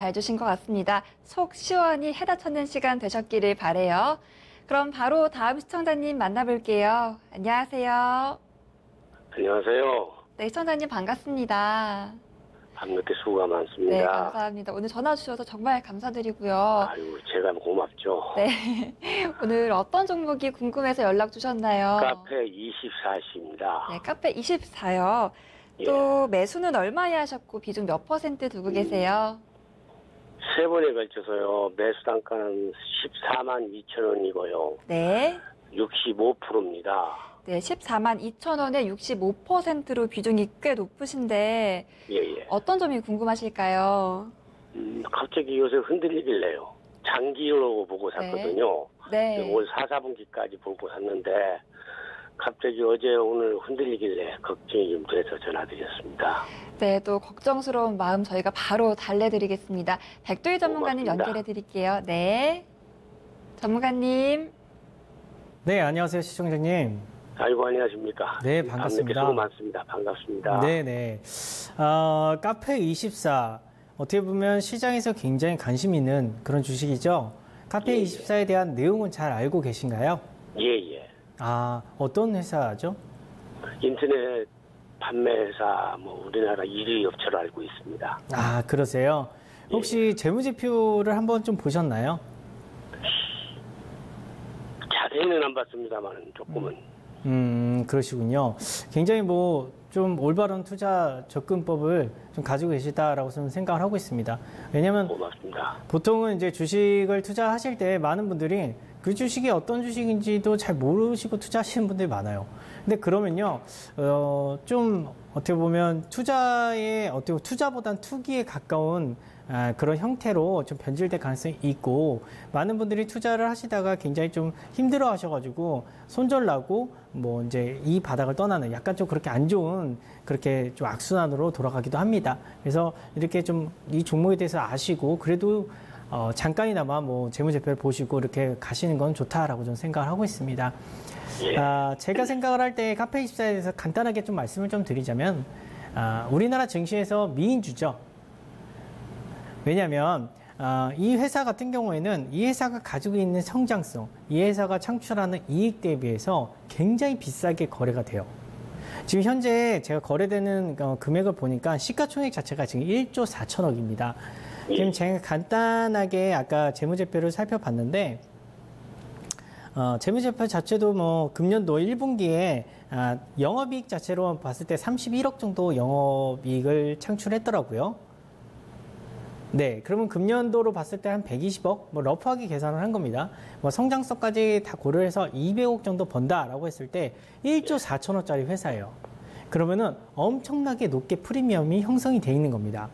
잘 주신 것 같습니다. 속 시원히 해다 쳤는 시간 되셨기를 바래요. 그럼 바로 다음 시청자님 만나볼게요. 안녕하세요. 안녕하세요. 네, 시청자님 반갑습니다. 밤늦게 수고가 많습니다. 네, 감사합니다. 오늘 전화 주셔서 정말 감사드리고요. 아유, 제가 고맙죠. 네, 오늘 어떤 종목이 궁금해서 연락 주셨나요? 카페 24시입니다. 네, 카페 24요. 또 매수는 얼마에 하셨고 비중 몇 % 두고 계세요? 세 번에 걸쳐서요. 매수 단가는 14만 2천 원이고요. 네. 65%입니다. 네, 14만 2천 원에 65%로 비중이 꽤 높으신데 예. 어떤 점이 궁금하실까요? 갑자기 요새 흔들리길래요. 장기로 보고 샀거든요. 네. 올 4, 4분기까지 보고 샀는데 갑자기 어제 오늘 흔들리길래 걱정이 좀 돼서 전화드렸습니다. 네, 또 걱정스러운 마음 저희가 바로 달래드리겠습니다. 백도희 전문가님 고맙습니다. 연결해드릴게요. 네, 전문가님. 네, 안녕하세요, 시청자님. 아이고, 안녕하십니까. 네, 반갑습니다. 수고 많습니다. 반갑습니다. 네네. 카페24. 어떻게 보면 시장에서 굉장히 관심 있는 그런 주식이죠. 카페24에 대한 내용은 잘 알고 계신가요? 예. 어떤 회사죠? 인터넷 판매회사, 우리나라 1위 업체로 알고 있습니다. 그러세요? 혹시 재무제표를 한번 좀 보셨나요? 자세히는 안 봤습니다만 조금은. 그러시군요. 굉장히 좀 올바른 투자 접근법을 좀 가지고 계시다라고 저는 생각을 하고 있습니다. 왜냐면 고맙습니다. 보통은 이제 주식을 투자하실 때 많은 분들이 그 주식이 어떤 주식인지도 잘 모르시고 투자하시는 분들이 많아요. 근데 그러면요, 좀 어떻게 보면 투자보단 투기에 가까운 그런 형태로 좀 변질될 가능성이 있고, 많은 분들이 투자를 하시다가 굉장히 좀 힘들어 하셔가지고 손절나고 이제 이 바닥을 떠나는 약간 좀 그렇게 안 좋은 그렇게 좀 악순환으로 돌아가기도 합니다. 그래서 이렇게 좀 이 종목에 대해서 아시고 그래도 잠깐이나마 재무제표를 보시고 이렇게 가시는 건 좋다라고 저는 생각을 하고 있습니다. 제가 생각을 할 때 카페24에 대해서 간단하게 좀 말씀을 좀 드리자면, 우리나라 증시에서 미인주죠. 왜냐하면 이 회사 같은 경우에는 이 회사가 가지고 있는 성장성, 이 회사가 창출하는 이익 대비해서 굉장히 비싸게 거래가 돼요. 지금 현재 제가 거래되는 금액을 보니까 시가총액 자체가 지금 1조 4천억입니다. 지금 제가 간단하게 아까 재무제표를 살펴봤는데, 재무제표 자체도 금년도 1분기에 영업이익 자체로 봤을 때 31억 정도 영업이익을 창출했더라고요. 네, 그러면 금년도로 봤을 때 한 120억, 러프하게 계산을 한 겁니다. 성장성까지 다 고려해서 200억 정도 번다라고 했을 때 1조 4천억짜리 회사예요. 그러면은 엄청나게 높게 프리미엄이 형성이 돼 있는 겁니다.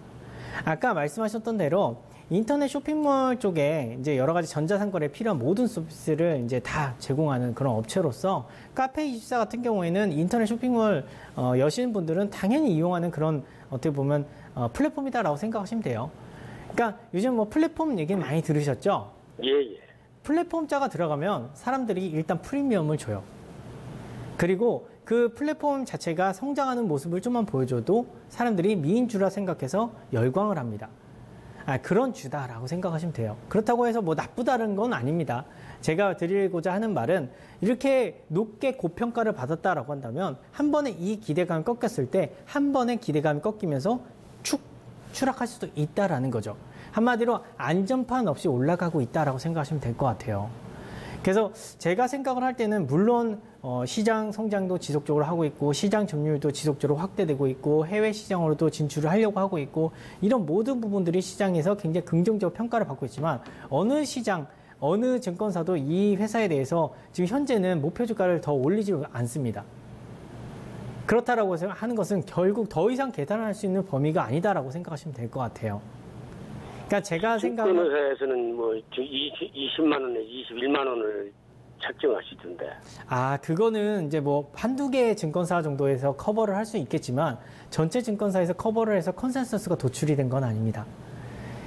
아까 말씀하셨던 대로 인터넷 쇼핑몰 쪽에 이제 여러 가지 전자상거래에 필요한 모든 서비스를 이제 다 제공하는 그런 업체로서 카페24 같은 경우에는 인터넷 쇼핑몰 여시는 분들은 당연히 이용하는 그런 어떻게 보면 플랫폼이다라고 생각하시면 돼요. 그러니까 요즘 플랫폼 얘기 많이 들으셨죠? 예. 플랫폼자가 들어가면 사람들이 일단 프리미엄을 줘요. 그리고 그 플랫폼 자체가 성장하는 모습을 좀만 보여줘도 사람들이 미인주라 생각해서 열광을 합니다. 그런 주다라고 생각하시면 돼요. 그렇다고 해서 나쁘다는 건 아닙니다. 제가 드리고자 하는 말은 이렇게 높게 고평가를 받았다라고 한다면 한 번에 이 기대감이 꺾였을 때 한 번에 기대감이 꺾이면서 추락할 수도 있다라는 거죠. 한마디로 안전판 없이 올라가고 있다라고 생각하시면 될 것 같아요. 그래서 제가 생각을 할 때는 물론 시장 성장도 지속적으로 하고 있고 시장 점유율도 지속적으로 확대되고 있고 해외 시장으로도 진출을 하려고 하고 있고 이런 모든 부분들이 시장에서 굉장히 긍정적 평가를 받고 있지만 어느 시장, 어느 증권사도 이 회사에 대해서 지금 현재는 목표 주가를 더 올리지 않습니다. 그렇다라고 하는 것은 결국 더 이상 계산할 수 있는 범위가 아니다라고 생각하시면 될 것 같아요. 그러니까 제가 생각하는 증권회사에서는 20만 원에 21만 원을 책정하시던데. 그거는 이제 한두 개 증권사 정도에서 커버를 할 수 있겠지만 전체 증권사에서 커버를 해서 컨센서스가 도출이 된 건 아닙니다.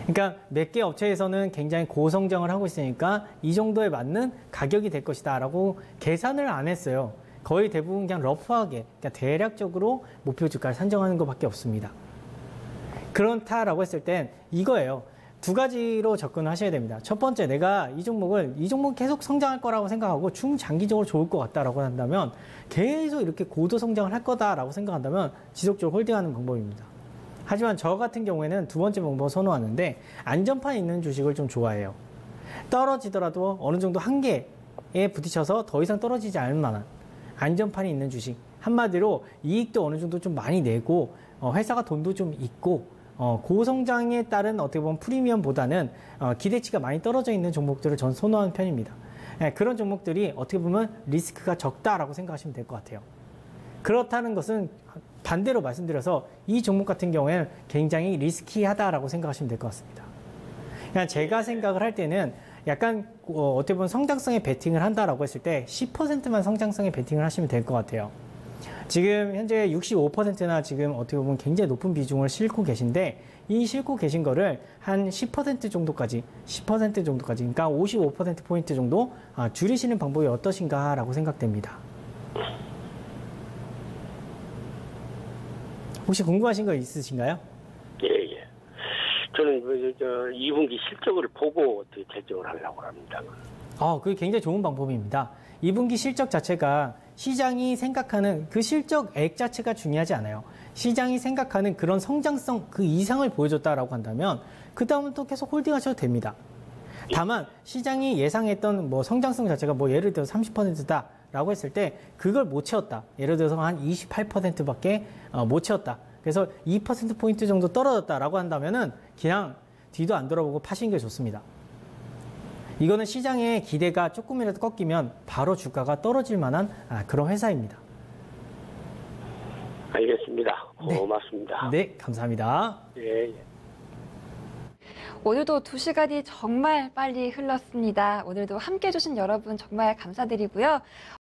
그러니까 몇 개 업체에서는 굉장히 고성장을 하고 있으니까 이 정도에 맞는 가격이 될 것이다라고 계산을 안 했어요. 거의 대부분 그냥 러프하게, 그러니까 대략적으로 목표 주가를 산정하는 것밖에 없습니다. 그렇다라고 했을 땐 이거예요. 두 가지로 접근하셔야 됩니다. 첫 번째, 내가 이 종목 계속 성장할 거라고 생각하고 중장기적으로 좋을 것 같다라고 한다면 계속 이렇게 고도 성장을 할 거다라고 생각한다면 지속적으로 홀딩하는 방법입니다. 하지만 저 같은 경우에는 두 번째 방법을 선호하는데 안전판에 있는 주식을 좀 좋아해요. 떨어지더라도 어느 정도 한계에 부딪혀서 더 이상 떨어지지 않을 만한 안전판이 있는 주식. 한마디로 이익도 어느 정도 좀 많이 내고 회사가 돈도 좀 있고 고성장에 따른 어떻게 보면 프리미엄보다는 기대치가 많이 떨어져 있는 종목들을 전 선호하는 편입니다. 그런 종목들이 어떻게 보면 리스크가 적다라고 생각하시면 될 것 같아요. 그렇다는 것은 반대로 말씀드려서 이 종목 같은 경우에는 굉장히 리스키하다라고 생각하시면 될 것 같습니다. 그냥 제가 생각을 할 때는 약간 어떻게 보면 성장성에 베팅을 한다라고 했을 때 10%만 성장성에 베팅을 하시면 될 것 같아요. 지금 현재 65%나 지금 어떻게 보면 굉장히 높은 비중을 싣고 계신데 이 싣고 계신 거를 한 10% 정도까지, 그러니까 55%포인트 정도 줄이시는 방법이 어떠신가라고 생각됩니다. 혹시 궁금하신 거 있으신가요? 예. 저는 2분기 실적을 보고 어떻게 결정을 하려고 합니다. 그게 굉장히 좋은 방법입니다. 2분기 실적 자체가 시장이 생각하는 그 실적액 자체가 중요하지 않아요. 시장이 생각하는 그런 성장성 그 이상을 보여줬다라고 한다면 그 다음은 또 계속 홀딩하셔도 됩니다. 다만 시장이 예상했던 성장성 자체가 예를 들어 30%다라고 했을 때 그걸 못 채웠다. 예를 들어서 한 28%밖에 못 채웠다. 그래서 2%포인트 정도 떨어졌다라고 한다면은 그냥 뒤도 안 돌아보고 파시는 게 좋습니다. 이거는 시장의 기대가 조금이라도 꺾이면 바로 주가가 떨어질 만한 그런 회사입니다. 알겠습니다. 고맙습니다. 네, 감사합니다. 예. 오늘도 2시간이 정말 빨리 흘렀습니다. 오늘도 함께 해주신 여러분 정말 감사드리고요.